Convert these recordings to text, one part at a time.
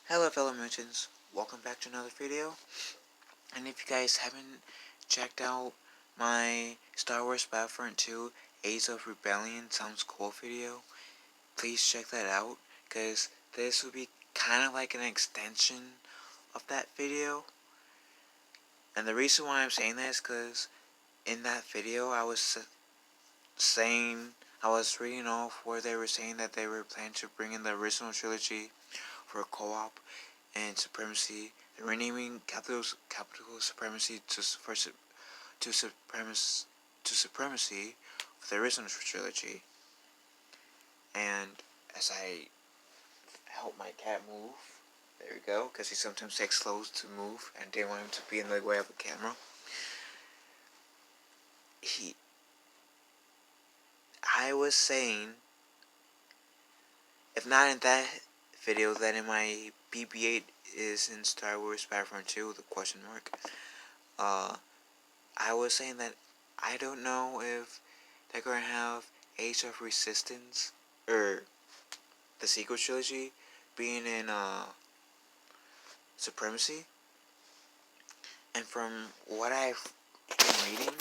Hello fellow merchants, welcome back to another video, and if you guys haven't checked out my Star Wars Battlefront 2 Age of Rebellion Sounds Cool video, please check that out, because this will be kind of like an extension of that video. And the reason why I'm saying that is because in that video I was reading off where they were saying that they were planning to bring in the original trilogy for co-op and Supremacy. They're renaming Capital Supremacy to Supremacy for the original trilogy. And as I help my cat move, there we go, because he sometimes takes slow to move, and didn't want him to be in the way of the camera. I was saying, if not in that video, then in my BB-8 is in Star Wars Battlefront 2, the question mark. I was saying that I don't know if they're going to have Age of Resistance, or the sequel trilogy, being in Supremacy. And from what I've been reading,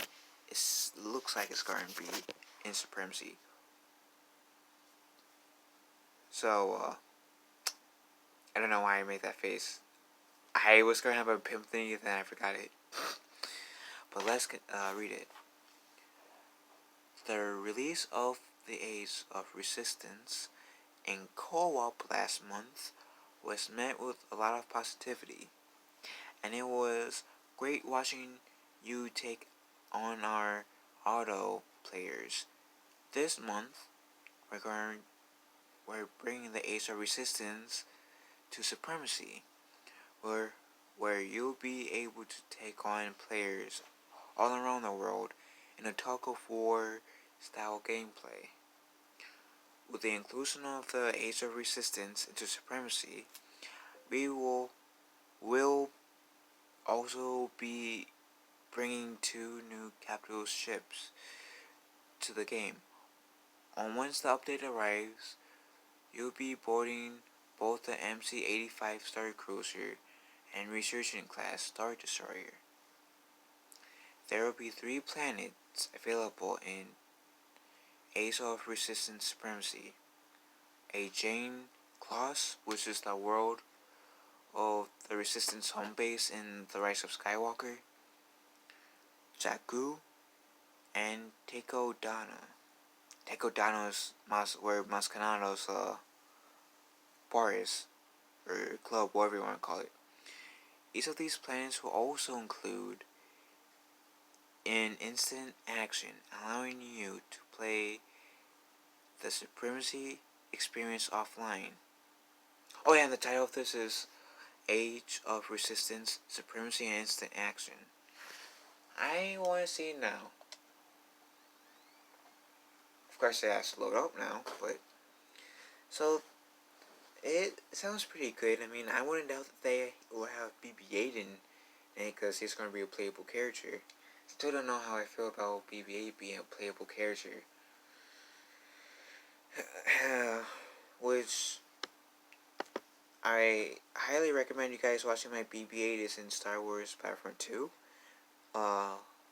it looks like it's going to be in Supremacy. So, I don't know why I made that face. I was going to have a pimp thing, then I forgot it. But let's read it. The release of the Age of Resistance in co-op last month was met with a lot of positivity, and it was great watching you take on our auto players. This month, we're bringing the Age of Resistance to Supremacy, where you'll be able to take on players all around the world in a tug of war style gameplay. With the inclusion of the Age of Resistance into Supremacy, we will also be bringing 2 new capital ships to the game. Once the update arrives, you'll be boarding both the MC-85 Star Cruiser and Resurgent class Star Destroyer. There will be 3 planets available in Age of Resistance Supremacy: a Jane Class, which is the world of the Resistance home base in The Rise of Skywalker, Jakku, and Takodana. Takodana is where Mascanado's bar is, or club, whatever you want to call it. Each of these planets will also include an instant action, allowing you to play the Supremacy experience offline. Oh yeah, and the title of this is Age of Resistance, Supremacy, and Instant Action. I want to see it now. Of course, it has to load up now, but so it sounds pretty good. I mean, I wouldn't doubt that they will have BB-8 in it because he's going to be a playable character. Still don't know how I feel about BB-8 being a playable character. Which I highly recommend you guys watching my BB-8 is in Star Wars Battlefront 2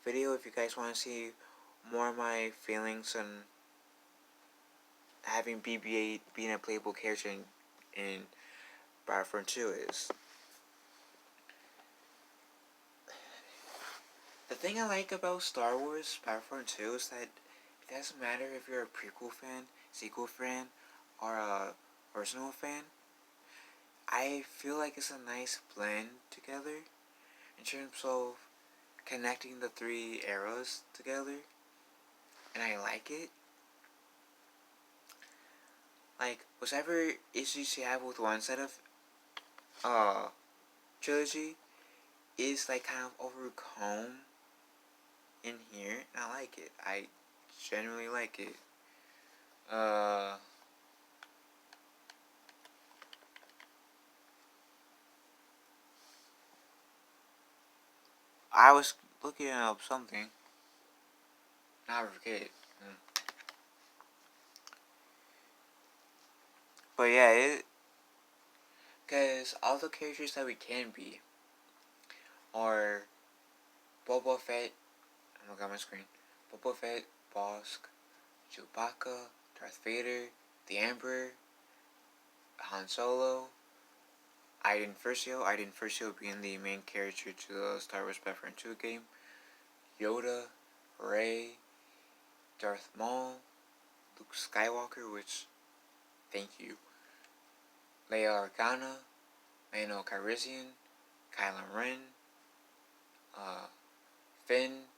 video if you guys want to see more of my feelings on having BB-8 being a playable character in Battlefront 2 is. The thing I like about Star Wars Battlefront 2 is that it doesn't matter if you're a prequel fan, sequel fan, or a original fan. I feel like it's a nice blend together in terms of connecting the 3 eras together, and I like it. Like, whatever issues you have with one set of trilogy is like kind of overcome in here, and I like it. I genuinely like it. I was looking up something. Now I forget. But yeah, Because all the characters that we can be are Boba Fett, oh my god, my screen. Boba Fett, Bosk, Chewbacca, Darth Vader, the Emperor, Han Solo, Iden Versio being the main character to the Star Wars Battlefront 2 game, Yoda, Rey, Darth Maul, Luke Skywalker, which, thank you, Leia Organa, Mano Calrissian, Kylo Ren, Finn,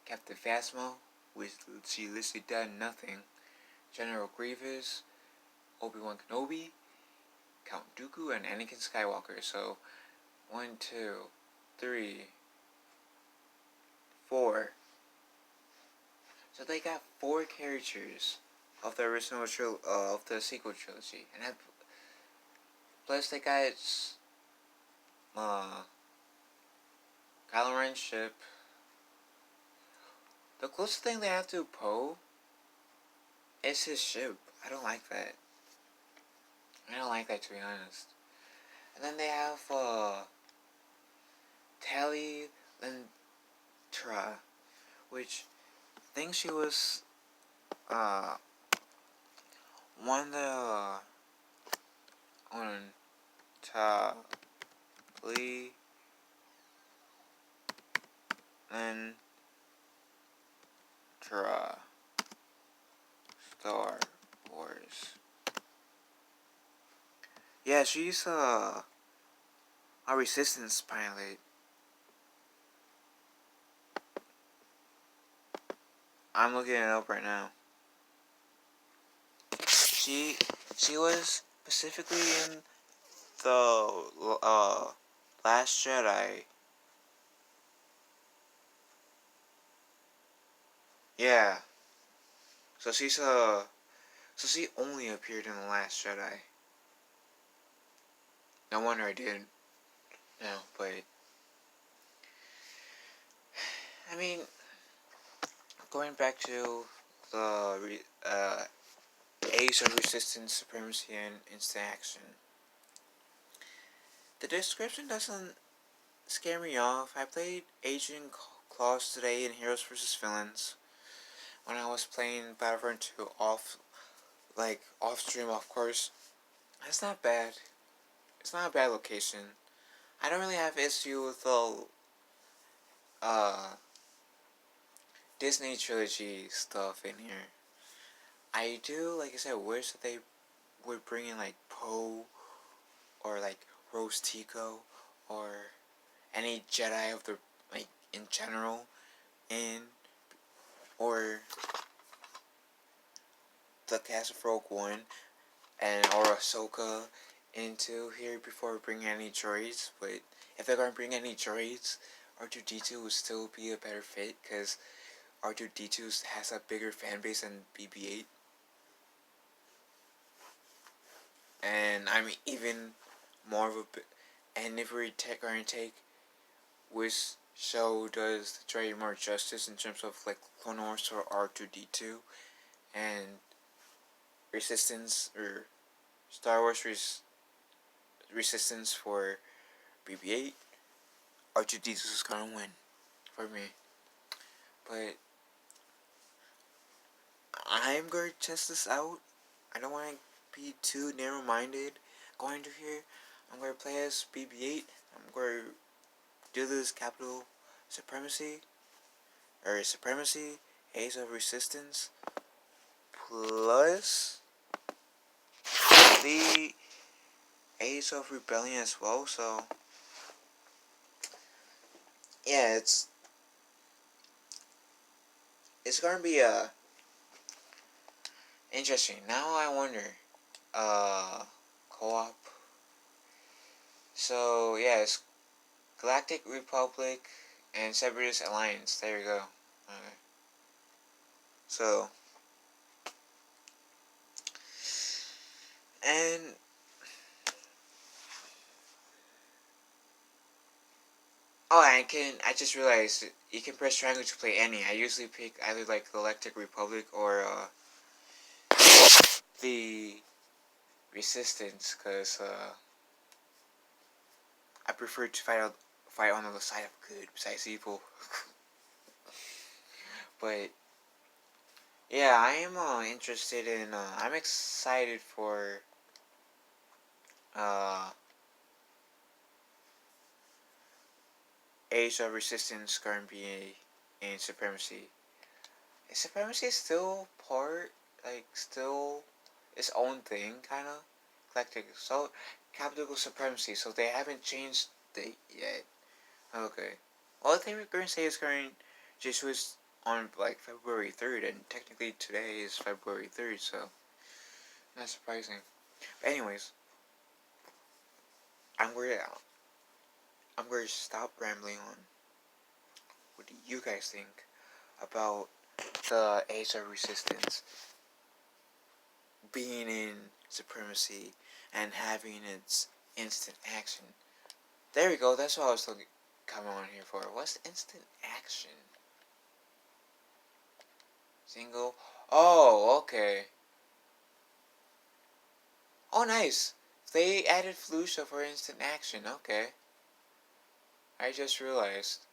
Captain Phasma, which she literally done nothing, General Grievous, Obi-Wan Kenobi, Count Dooku, and Anakin Skywalker. So, 1, 2, 3, 4. So they got 4 characters of the original of the sequel trilogy, and plus they got Kylo Ren's ship. The closest thing they have to Poe is his ship. I don't like that. To be honest. And then they have Tali Lentra, which I think she was one of the on Tali Lentra Star Wars. Yeah, she's a resistance pilot. I'm looking it up right now. She was specifically in the Last Jedi. Yeah. So she only appeared in The Last Jedi. No wonder I didn't. No, but I mean, going back to the Age of Resistance, Supremacy, and Instant Action. The description doesn't scare me off. I played Agent Claws today in Heroes vs. Villains when I was playing Battlefront 2 off stream, of course. That's not bad. It's not a bad location. I don't really have issue with the Disney trilogy stuff in here. I do, like I said, wish that they would bring in like Poe or like Rose Tico or any Jedi of the in general in, or the cast of Rogue One or Ahsoka into here before bringing any droids. But if they're gonna bring any droids, R2-D2 would still be a better fit because R2-D2 has a bigger fan base than BB-8. And I'm even more of and if we're going to take which show does the droid more justice in terms of like Clone Wars or R2-D2 and Resistance or Star Wars Resistance for BB-8, R2-D2 is gonna win for me. But I'm going to test this out. I don't want to be too narrow-minded going to here. I'm going to play as BB-8. I'm going to do this Capital Supremacy, Age of Resistance, plus the Age of Rebellion as well. So yeah, it's gonna be interesting. Now I wonder, co-op. So yeah, it's Galactic Republic and Separatist Alliance. There you go. Okay. So, and I just realized you can press triangle to play any. I usually pick either like Galactic Republic or the Resistance, cause I prefer to fight on the side of good besides evil. But yeah, I am interested in. I'm excited for uh, Age of Resistance current being in Supremacy. Is Supremacy still part, like, still its own thing, kind of? Eclectic. So, Capital Supremacy, so they haven't changed the yet. Okay. Well, I think we're going to say it's current just was on, like, February 3rd, and technically today is February 3rd, so not surprising. But anyways, I'm going to I'm going to stop rambling on. What do you guys think about the Age of Resistance being in Supremacy and having its instant action? There we go. That's what I was looking coming on here for. What's instant action? Single. Oh, okay. Oh, nice. They added Flucia for instant action. Okay. I just realized.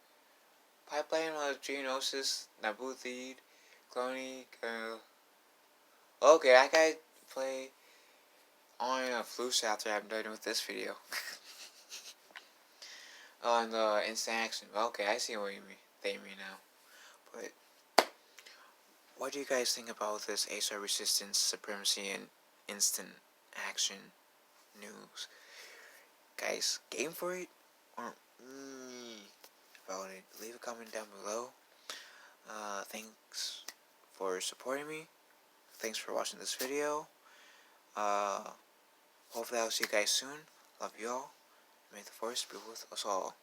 Pipeline of Geonosis, Nabuthid, Clony, okay, I gotta play on a Flucia after I'm done with this video. On the instant action. Okay, I see what you mean. They mean now. But what do you guys think about this ASR Resistance, Supremacy, and instant action news? Guys, game for it? Or about it? Leave a comment down below. Thanks for supporting me. Thanks for watching this video. Hopefully I'll see you guys soon. Love you all. May the force be with us all.